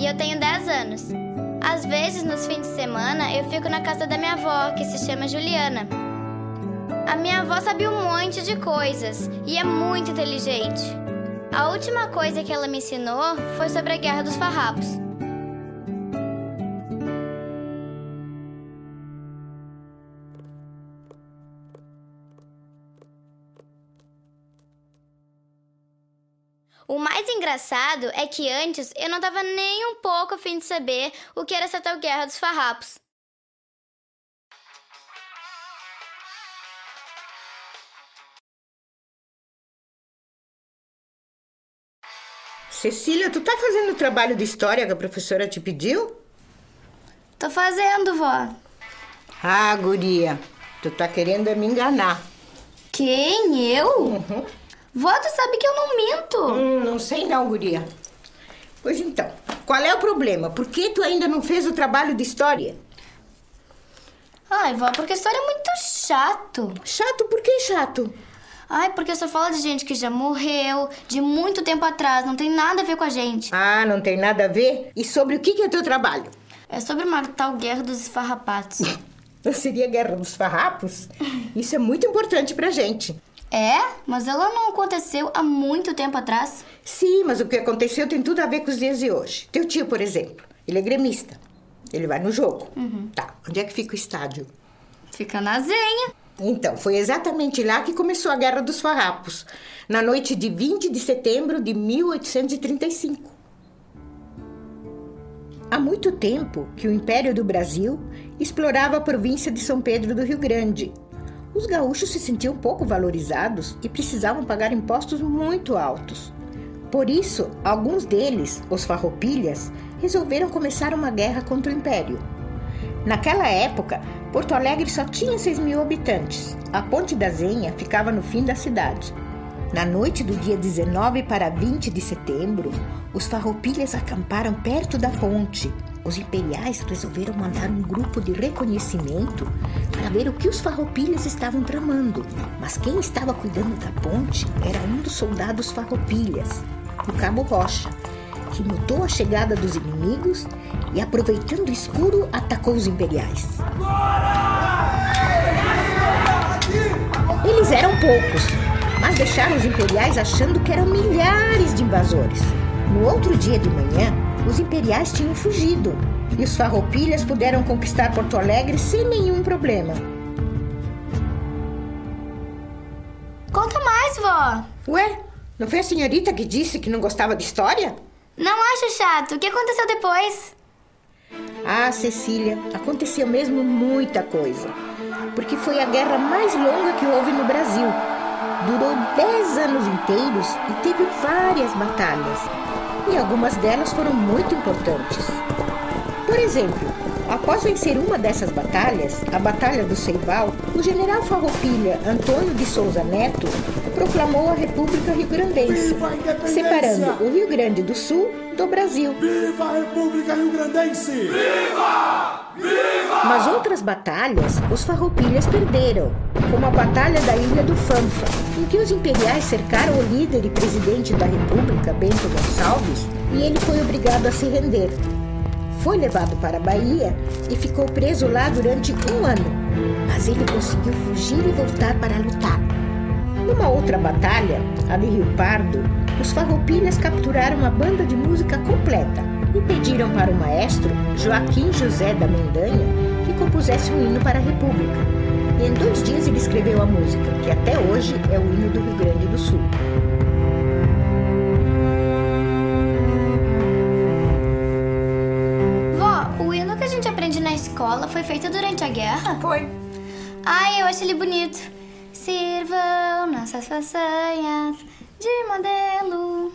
e eu tenho 10 anos. Às vezes, nos fins de semana, eu fico na casa da minha avó, que se chama Juliana. A minha avó sabe um monte de coisas e é muito inteligente. A última coisa que ela me ensinou foi sobre a Guerra dos Farrapos. O mais engraçado é que antes eu não estava nem um pouco a fim de saber o que era essa tal Guerra dos Farrapos. Cecília, tu tá fazendo o trabalho de história que a professora te pediu? Tô fazendo, vó. Ah, guria, tu tá querendo me enganar. Quem? Eu? Uhum. Vó, tu sabe que eu não minto. Não sei não, guria. Pois então, qual é o problema? Por que tu ainda não fez o trabalho de história? Ai, vó, porque a história é muito chato. Chato? Por que chato? Ai, porque só fala de gente que já morreu, de muito tempo atrás, não tem nada a ver com a gente. Ah, não tem nada a ver? E sobre o que é teu trabalho? É sobre uma tal Guerra dos Esfarrapatos. Não seria a Guerra dos Farrapos? Isso é muito importante pra gente. É? Mas ela não aconteceu há muito tempo atrás? Sim, mas o que aconteceu tem tudo a ver com os dias de hoje. Teu tio, por exemplo, ele é gremista. Ele vai no jogo. Tá, onde é que fica o estádio? Fica na Zenha. Então, foi exatamente lá que começou a Guerra dos Farrapos, na noite de 20 de setembro de 1835. Há muito tempo que o Império do Brasil explorava a província de São Pedro do Rio Grande. Os gaúchos se sentiam pouco valorizados e precisavam pagar impostos muito altos. Por isso, alguns deles, os farroupilhas, resolveram começar uma guerra contra o Império. Naquela época, Porto Alegre só tinha 6.000 habitantes. A Ponte da Zenha ficava no fim da cidade. Na noite do dia 19 para 20 de setembro, os farroupilhas acamparam perto da ponte. Os imperiais resolveram mandar um grupo de reconhecimento para ver o que os farroupilhas estavam tramando. Mas quem estava cuidando da ponte era um dos soldados farroupilhas, o Cabo Rocha, que notou a chegada dos inimigos e, aproveitando o escuro, atacou os imperiais. Eles eram poucos, mas deixaram os imperiais achando que eram milhares de invasores. No outro dia de manhã, os imperiais tinham fugido e os farroupilhas puderam conquistar Porto Alegre sem nenhum problema. Conta mais, vó. Ué, não foi a senhorita que disse que não gostava de história? Não acho chato. O que aconteceu depois? Ah, Cecília, aconteceu mesmo muita coisa. Porque foi a guerra mais longa que houve no Brasil. Durou 10 anos inteiros e teve várias batalhas. E algumas delas foram muito importantes. Por exemplo, após vencer uma dessas batalhas, a Batalha do Ceibal, o general farroupilha Antônio de Souza Neto proclamou a República Rio-Grandense, separando o Rio Grande do Sul do Brasil. Viva a República Rio-Grandense! Viva! Viva! Mas outras batalhas os farroupilhas perderam, como a Batalha da Ilha do Fanfa, em que os imperiais cercaram o líder e presidente da República, Bento Gonçalves, e ele foi obrigado a se render. Foi levado para a Bahia e ficou preso lá durante 1 ano, mas ele conseguiu fugir e voltar para lutar. Numa outra batalha, a de Rio Pardo, os farroupilhas capturaram uma banda de música completa e pediram para o maestro Joaquim José da Mendanha que compusesse um hino para a República. E em 2 dias ele escreveu a música, que até hoje é o hino do Rio Grande do Sul. Vó, o hino que a gente aprende na escola foi feito durante a guerra? Foi. Ai, eu acho ele bonito. Sirvam nossas façanhas de modelo.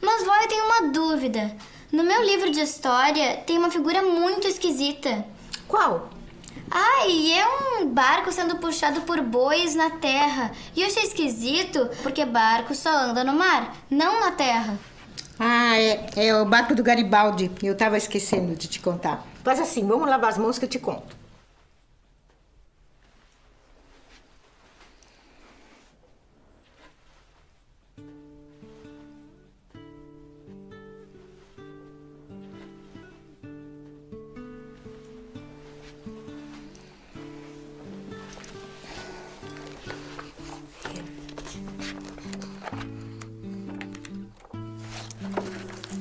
Mas, vó, eu tenho uma dúvida. No meu livro de história tem uma figura muito esquisita. Qual? Ai, é um barco sendo puxado por bois na terra. E eu achei esquisito porque barco só anda no mar, não na terra. Ah, é o barco do Garibaldi. Eu estava esquecendo de te contar. Faz assim, vamos lavar as mãos que eu te conto.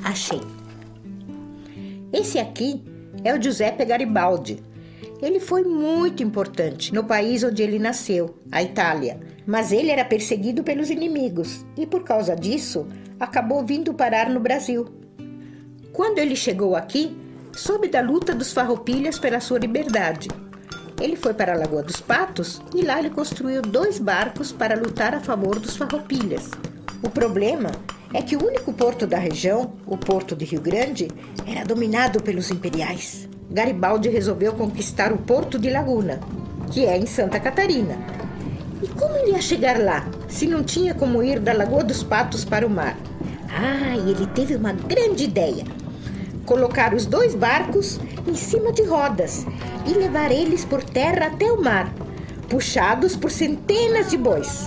Achei. Esse aqui é o Giuseppe Garibaldi. Ele foi muito importante no país onde ele nasceu, a Itália. Mas ele era perseguido pelos inimigos e, por causa disso, acabou vindo parar no Brasil. Quando ele chegou aqui, soube da luta dos farroupilhas pela sua liberdade. Ele foi para a Lagoa dos Patos e lá ele construiu 2 barcos para lutar a favor dos farroupilhas. O problema é que o único porto da região, o Porto de Rio Grande, era dominado pelos imperiais. Garibaldi resolveu conquistar o Porto de Laguna, que é em Santa Catarina. E como ele ia chegar lá, se não tinha como ir da Lagoa dos Patos para o mar? E ele teve uma grande ideia. Colocar os 2 barcos em cima de rodas e levar eles por terra até o mar, puxados por centenas de bois.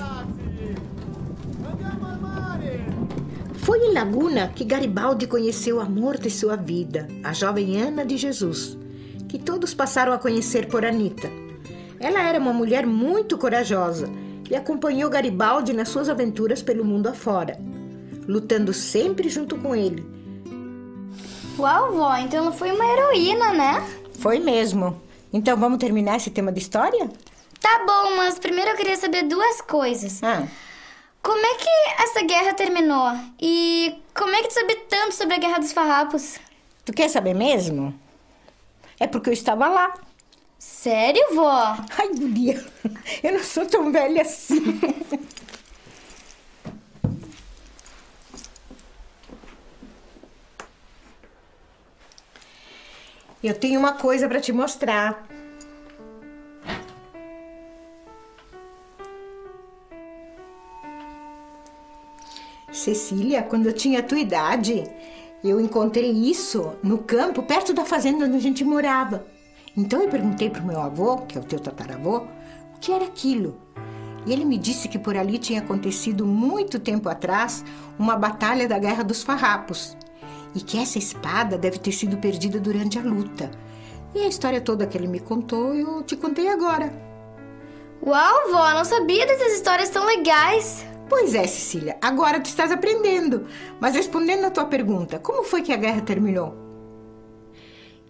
Foi em Laguna que Garibaldi conheceu o amor de sua vida, a jovem Ana de Jesus, que todos passaram a conhecer por Anita. Ela era uma mulher muito corajosa e acompanhou Garibaldi nas suas aventuras pelo mundo afora, lutando sempre junto com ele. Uau, vó, então ela foi uma heroína, né? Foi mesmo. Então vamos terminar esse tema de história? Tá bom, mas primeiro eu queria saber 2 coisas. Como é que essa guerra terminou? E como é que tu sabe tanto sobre a Guerra dos Farrapos? Tu quer saber mesmo? É porque eu estava lá. Sério, vó? Ai, guria, eu não sou tão velha assim. Eu tenho uma coisa para te mostrar. Cecília, quando eu tinha a tua idade, eu encontrei isso no campo, perto da fazenda onde a gente morava. Então eu perguntei pro meu avô, que é o teu tataravô, o que era aquilo. E ele me disse que por ali tinha acontecido muito tempo atrás uma batalha da Guerra dos Farrapos. E que essa espada deve ter sido perdida durante a luta. E a história toda que ele me contou, eu te contei agora. Uau, vó, não sabia dessas histórias tão legais. Pois é, Cecília, agora tu estás aprendendo. Mas respondendo a tua pergunta, como foi que a guerra terminou?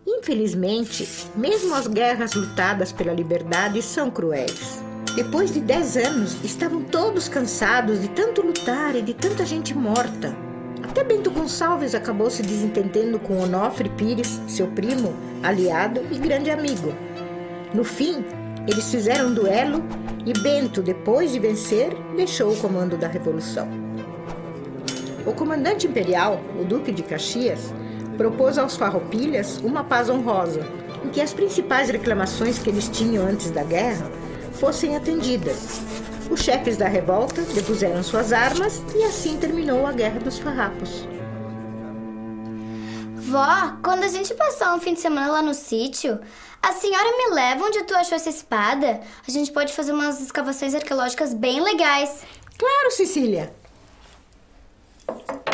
Infelizmente, mesmo as guerras lutadas pela liberdade são cruéis. Depois de 10 anos, estavam todos cansados de tanto lutar e de tanta gente morta. Até Bento Gonçalves acabou se desentendendo com Onofre Pires, seu primo, aliado e grande amigo. No fim, eles fizeram um duelo e Bento, depois de vencer, deixou o comando da Revolução. O comandante imperial, o Duque de Caxias, propôs aos farroupilhas uma paz honrosa, em que as principais reclamações que eles tinham antes da guerra fossem atendidas. Os chefes da revolta depuseram suas armas e assim terminou a Guerra dos Farrapos. Vó, quando a gente passar um fim de semana lá no sítio, a senhora me leva onde tu achou essa espada? A gente pode fazer umas escavações arqueológicas bem legais. Claro, Cecília.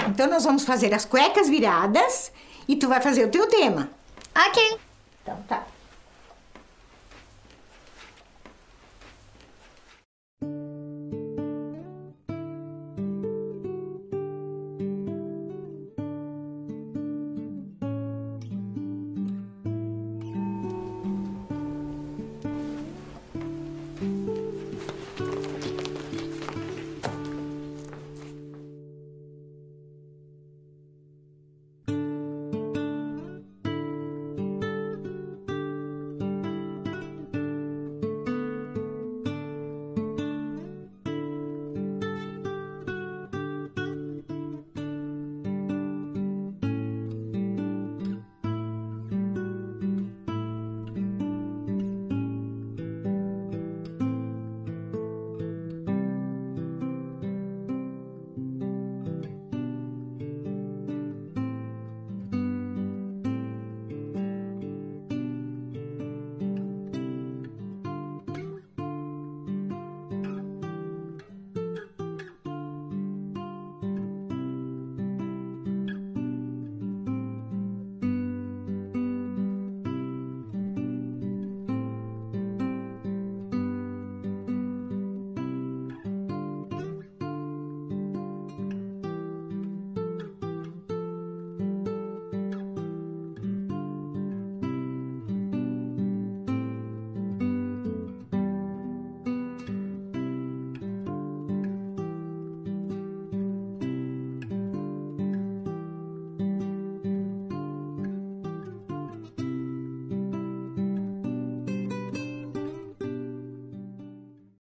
Então nós vamos fazer as cuecas viradas e tu vai fazer o teu tema. Ok. Então tá.